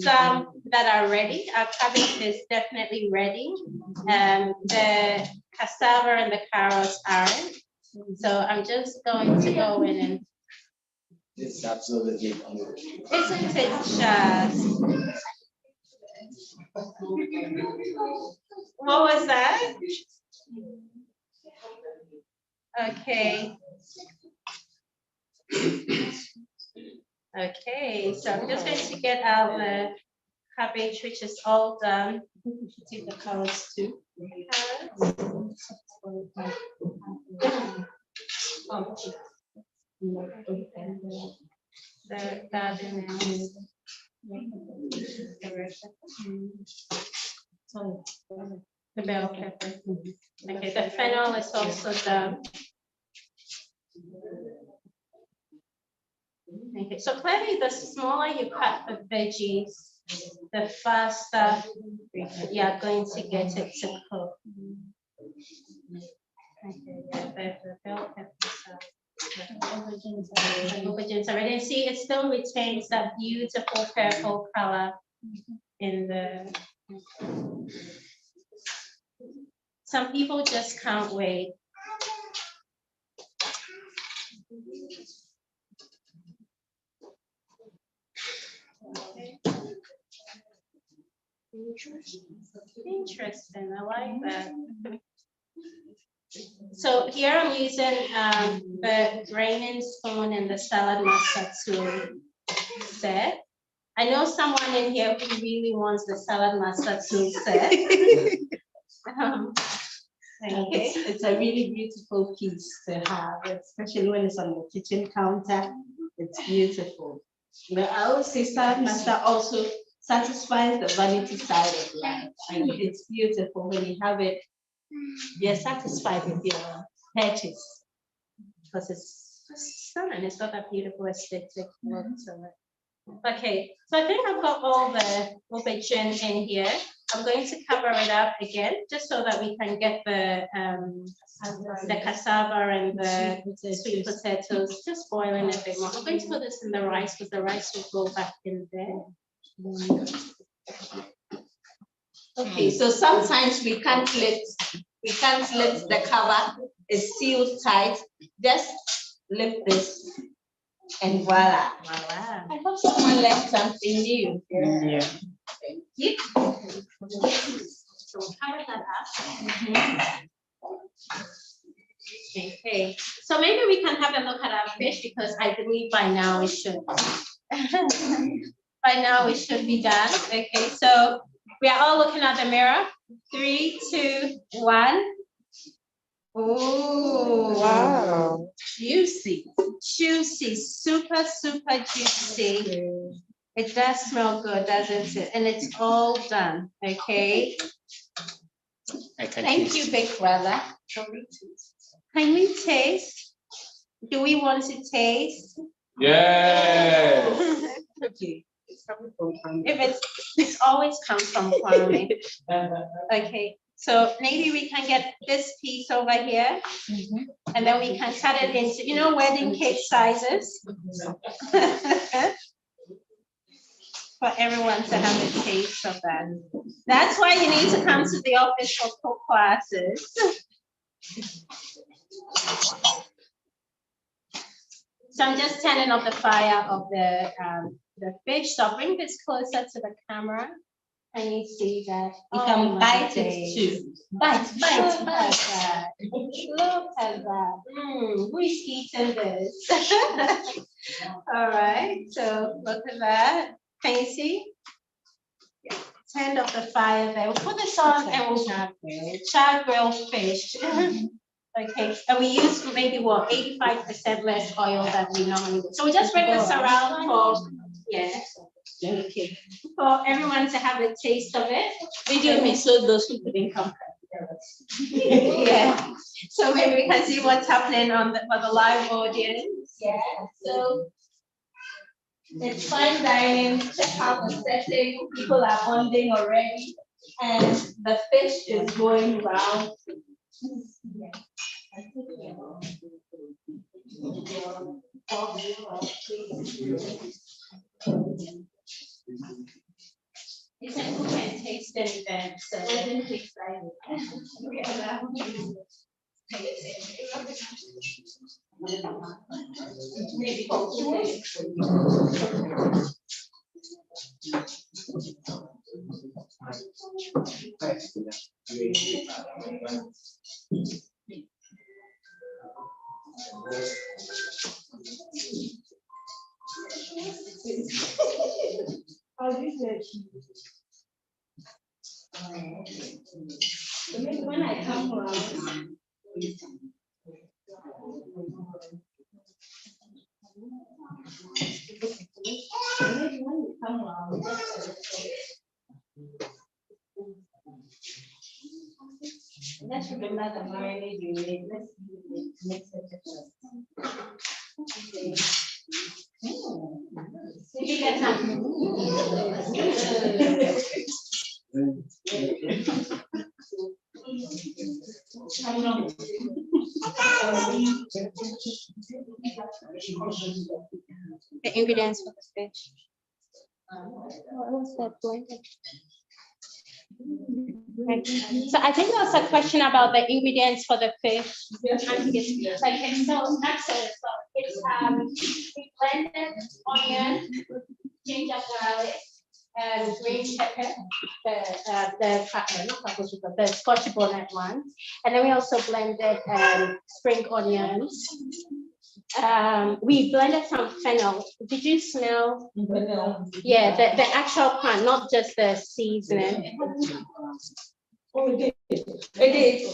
some that are ready. Our cabbage is definitely ready. The cassava and the carrots aren't. So I'm just going to go in and It's absolutely isn't it just? What was that? Okay. Okay, so I'm just going to get out the cabbage, which is all done. See the carrots too. The garden is the bell pepper. Okay, the fennel is also done. Okay, so clearly the smaller you cut the veggies, the faster you are going to get it to cook. Okay, yeah, the bell peppers the aubergines are ready. And see, it still retains that beautiful purple color in the. Some people just can't wait. Okay. Interesting, I like that. So here I'm using the graining spoon and the salad master tool set. I know someone in here who really wants the salad master tool set. Okay. It's a really beautiful piece to have, especially when it's on the kitchen counter. It's beautiful. But I always say salad master also satisfies the vanity side of life. And it's beautiful when you have it, you're satisfied with your purchase because it's Stunning. It's got that beautiful aesthetic look to it. Okay, so I think I've got all the aubergine in here. I'm going to cover it up again, just so that we can get the cassava and the sweet potatoes just boiling a bit more. I'm going to put this in the rice because the rice will go back in there. okay. So sometimes we can't lift the cover. It's sealed tight. Just lift this and voila. Voila. I hope someone learned something new. Yeah. Thank you. So we'll cover that up. Okay, so maybe we can have a look at our fish because I believe by now it should. By now it should be done. Okay, so we are all looking at the mirror. 3, 2, 1. Oh, Wow. Juicy. juicy, super juicy. It does smell good, doesn't it? And it's all done. Okay. I can Thank taste. you, big brother. Can we taste? Do we want to taste? Yeah. Okay. If it always comes from Kwame. Okay, so maybe we can get this piece over here, and then we can cut it into, wedding cake sizes. For everyone to have a taste of that. That's why you need to come to the office for cook classes. So I'm just turning off the fire of the fish. So I'll bring this closer to the camera, and you see that You can bite it too. Bite. Look at that. Look at that. Who is eating this? All right. So look at that. Can you see? Yeah. Turn off the fire there. We'll put this on and we'll char grilled fish. Okay, and we use maybe 85% less oil than we normally do. So we just bring this around for everyone to have a taste of it. Video me so those who couldn't come. Yeah. So maybe we can see what's happening for the live audience. Yeah. So it's fine dining. Check out the setting. People are bonding already, and the fish is going round. You said who can taste anything, so I didn't taste When I come around. Let's remember the marinade you made. Let's mix it. Did you get some? the ingredients for the fish. What was that point? So I think there was a question about the ingredients for the fish. Okay, so excellent. So it's we blended onion, ginger garlic, and green pepper, the Scotch bonnet one, and then we also blended spring onions. We blended some fennel. Did you smell? Yeah, the actual plant, not just the seasoning. Okay.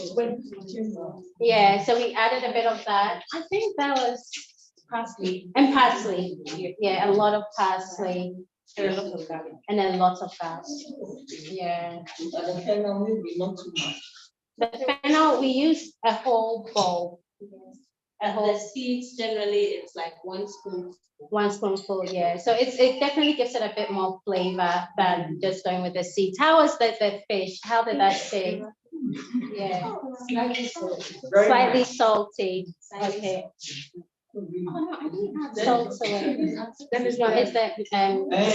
Yeah, so we added a bit of that. I think that was parsley. And parsley. Yeah, a lot of parsley. And a lot of garlic. And a lot of garlic. Yeah. But the fennel maybe not too much. The fennel, we use a whole bowl. And the seeds generally it's like 1 spoon. 1 spoonful, yeah. So it definitely gives it a bit more flavor than just going with the seeds. How was the fish? How did that taste? Yeah. Slightly salty. Okay. Salt away. That is No, not it's the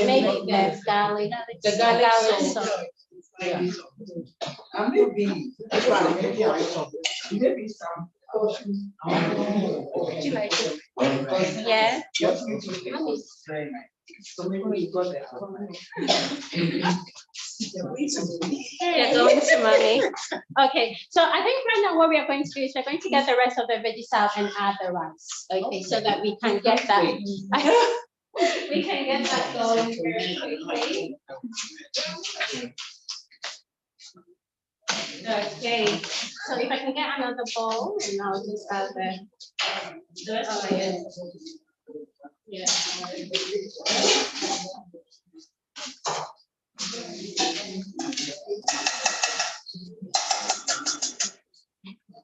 maybe the garlic. The garlic salt. salt. Yeah. Maybe some. Do you like it? Yeah. You're going to mommy. Okay, so I think right now what we are going to do is we're going to get the rest of the veggies out and add the rice. Okay, so that we can get that. We can get that going very quickly. Okay, so if I can get another bowl, and I'll just add the rest of it. Yeah.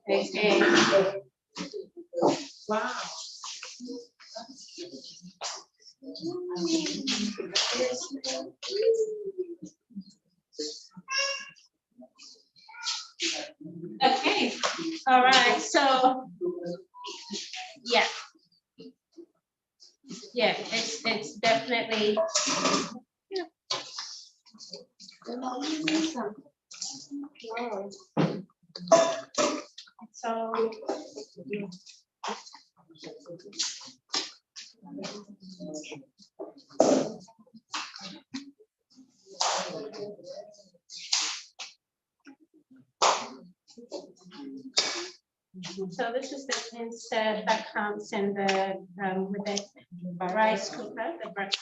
Okay. Wow. Okay. All right. So yeah. Yeah, it's definitely so so this is the insert that comes in the with the rice cooker, the bag.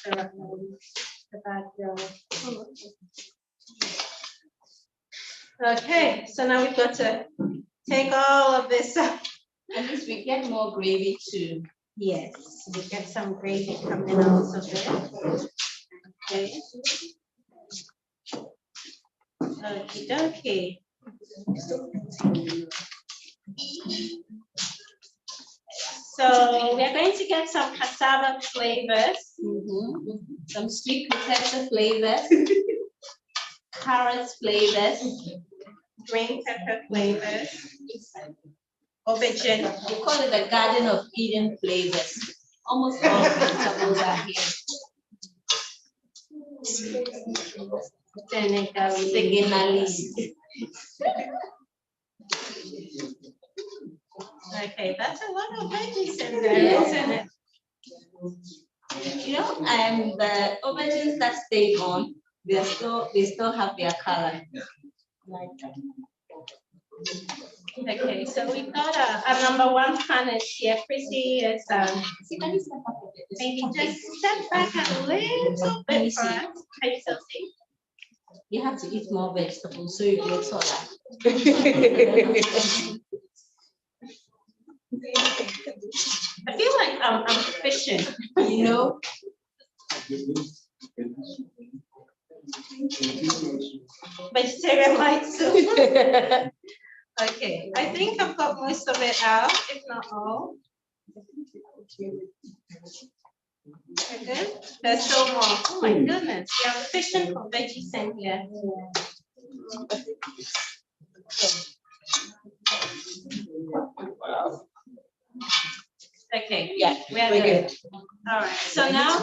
Okay, so now we've got to take all of this up. At least we get more gravy too. Yes, we get some gravy coming out of it. Okay. Okie dokie. So we're going to get some cassava flavors. Some sweet potato flavors, carrots flavors, Green pepper flavors. Aubergine. we call it the Garden of Eden flavors. Almost all vegetables are here. Senegalese. Okay, that's a lot of veggies in there, isn't it? You know, the aubergines that stay on, they still have their color. Like that. Okay, so we've got a number one pan is here. Chrissy is See, can you step up a bit? maybe just step back a little bit for us. Can you still see? You have to eat more vegetables so you get taller. I feel like I'm fishing. You know, Vegetarian light soup. Okay, I think I've got most of it out, if not all. Okay, there's still more. Oh my goodness, we are fishing for veggies in here. Okay, yeah, we're good. All right, so now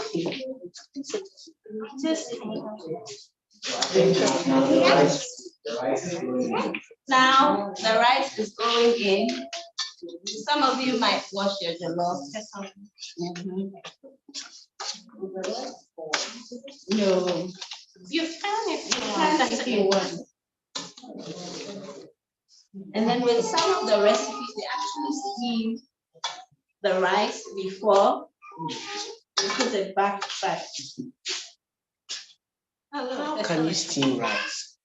just now the rice is going in. Some of you might wash your jollof. No, you can if you you want. can if you want. And then with some of the recipes, they actually steam the rice before you put it back. How can you steam rice?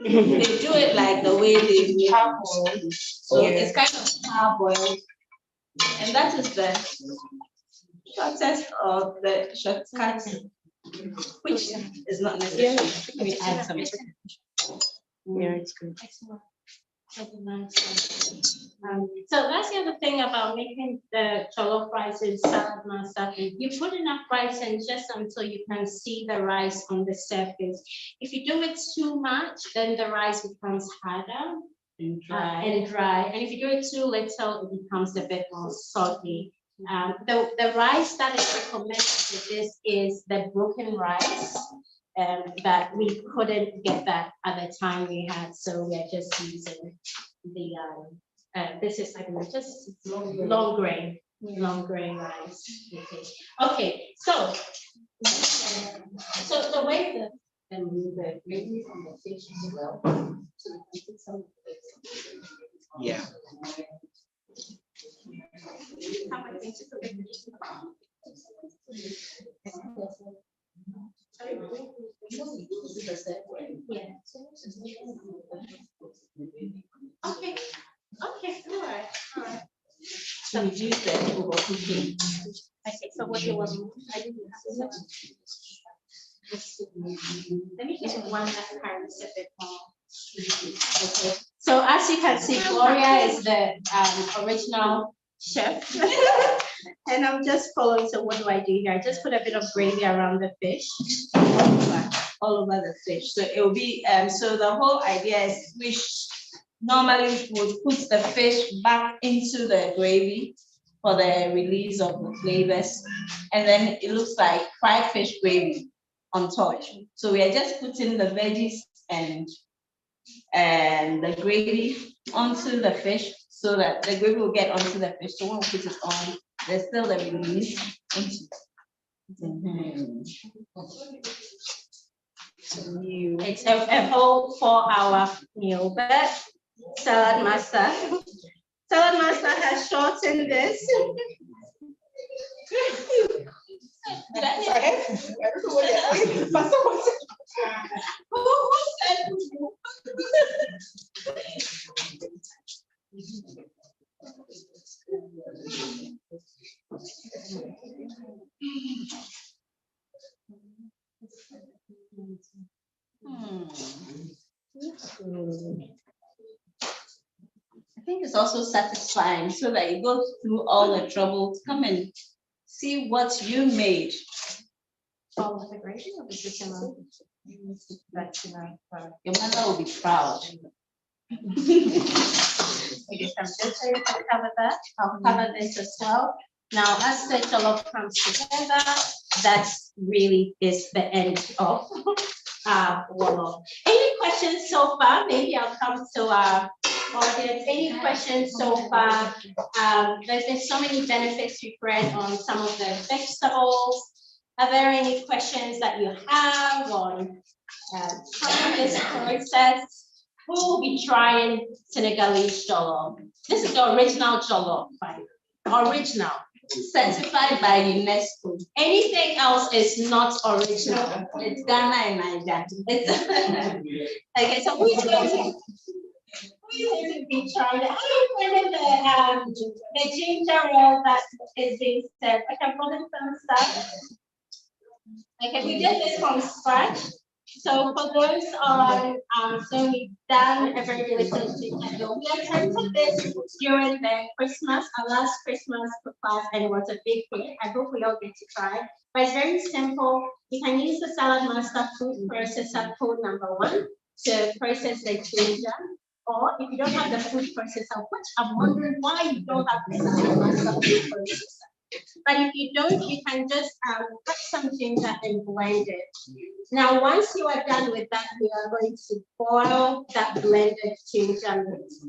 They do it like the way they do parboiled. So Yeah. it's kind of parboiled. And that is the shortest of the shortcuts, which is not necessary. Let me add some. Yeah, it's good. Excellent. So that's the other thing about making the jollof rice in salad masa. You put enough rice in just until you can see the rice on the surface. If you do it too much, then the rice becomes harder and dry. And if you do it too little, it becomes a bit more soggy. The rice that is recommended for this is the broken rice. That we couldn't get that at the time we had, so we're just using the this is like just long grain rice. Okay, so the way the gravy from the fish as well. Yeah. Yeah. Okay. Okay. All right. To reduce the overcooking. Okay. So what do you want? I didn't have Let me get one that carries a bit more. Okay. So as you can see, Gloria is the original chef. And I'm just following. So what do I do here? I just put a bit of gravy around the fish. All over the fish. So it will be, so the whole idea is we normally would put the fish back into the gravy for the release of the flavors. And then it looks like fried fish gravy on top. So we are just putting the veggies and the gravy onto the fish so that the gravy will get onto the fish. So when we put it on, there's still the release into It's a whole 4-hour meal, but salad master has shortened this. I think it's also satisfying so that you go through all the trouble to come and see what you made. All of the gravy or the chicken? Your mother will be proud. Okay, so I'm just going to cover that. I'll cover this as well. Now, as the jollof comes together, that really is the end of Jollof. Any questions so far? Maybe I'll come to our audience. Any questions so far? There's been so many benefits we've read on some of the vegetables. Are there any questions that you have on some of this process? Who will be trying Senegalese jollof? This is the original jollof, by the way. Original. Certified by UNESCO. Anything else is not original. It's Ghana and Nigeria. Okay, so who is going to be trying it? How do you find the ginger roll that is being served? I can put in some stuff. Okay, we did this from scratch. So for those on, so we've done a very little ginger. We attempted this during the Christmas, our last Christmas class, and it was a big hit. I hope we all get to try. But it's very simple. You can use the Salad Master food processor code #1 to process the ginger. Or if you don't have the food processor, which I'm wondering why you don't have the Salad Master food processor. But if you don't, you can just cut some ginger and blend it. Now, once you are done with that, we are going to boil that blended ginger mix.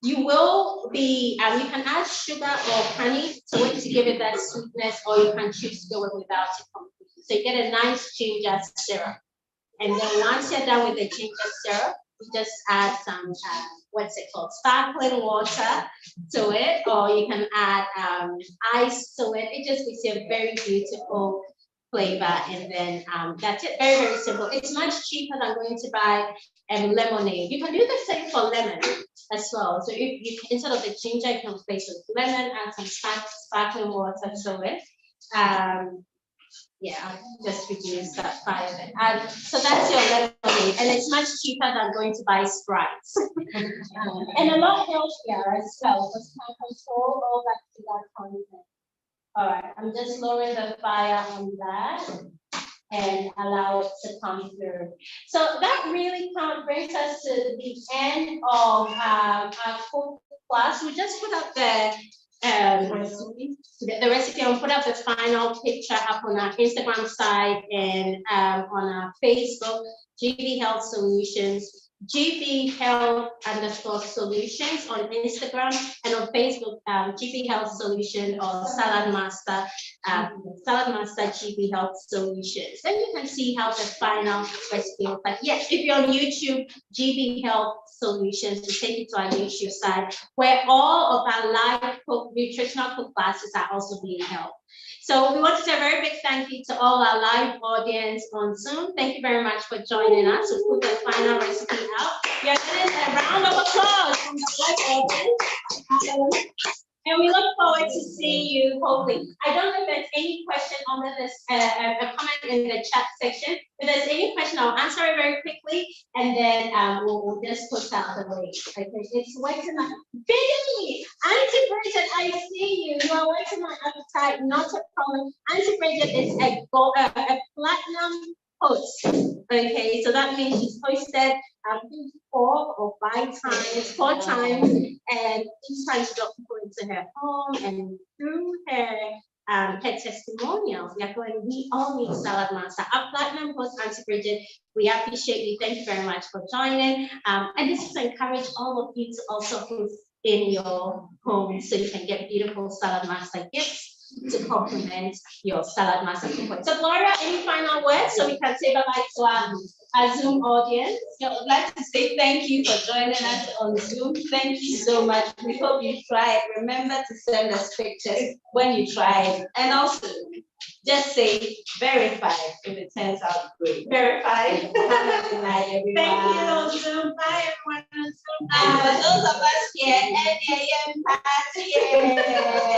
You will be, you can add sugar or honey to it to give it that sweetness, or you can choose to go without it completely. So you get a nice ginger syrup. And then once you're done with the ginger syrup, you just add some, what's it called, sparkling water to it, or you can add ice to it. It just gives you a very beautiful flavor, and then that's it. Very, very simple. It's much cheaper than going to buy lemonade. You can do the same for lemon as well. So you instead of the ginger, you can replace with lemon, add some sparkling water to it. Yeah, I'll just reduce that part of it. So that's your lemonade, and it's much cheaper than going to buy Sprite. And a lot healthier as well, because you can control all that sugar content. All right, I'm just lowering the fire on that and allow it to come through. So that really brings us to the end of our cook class. We just put up the recipe. I'll put up the final picture up on our Instagram side and on our Facebook, GB Health Solutions. GB Health _solutions on Instagram, and on Facebook, GB Health Solution or Salad Master GB Health Solutions. Then you can see how the final recipe looks like. Yes, if you're on YouTube, GB Health Solutions, to take you to our YouTube site where all of our live nutritional cook classes are also being held. So we want to say a very big thank you to all our live audience on Zoom. Thank you very much for joining us. We'll put the final recipe out. You're getting a round of applause from the live audience. And we look forward to seeing you, hopefully. I don't know if there's any question under this, a comment in the chat section. If there's any question, I'll answer it very quickly, and then we'll just push out the way. Okay, it's waiting on Bailey, Auntie Bridget, I see you. You are waiting on appetite, not a problem. Auntie Bridget is a platinum host. Okay, so that means she's hosted 4 or 5 times, 4 times, and each time she got people into her home, and through her testimonials, we all need Salad Master. Our platinum host, Auntie Bridget, we appreciate you. Thank you very much for joining. And this is to encourage all of you to also host in your home so you can get beautiful Salad Master gifts to complement your Salad Master cookbook. So Gloria, any final words so we can say bye-bye to our Zoom audience? So I'd like to say thank you for joining us on Zoom. Thank you so much. We hope you try it. Remember to send us pictures when you try it. And also, just say verify if it turns out great. Verify. Have a good night, everyone. Thank you on Zoom. Bye, everyone on Zoom. And for those of us here, 8 a.m. party.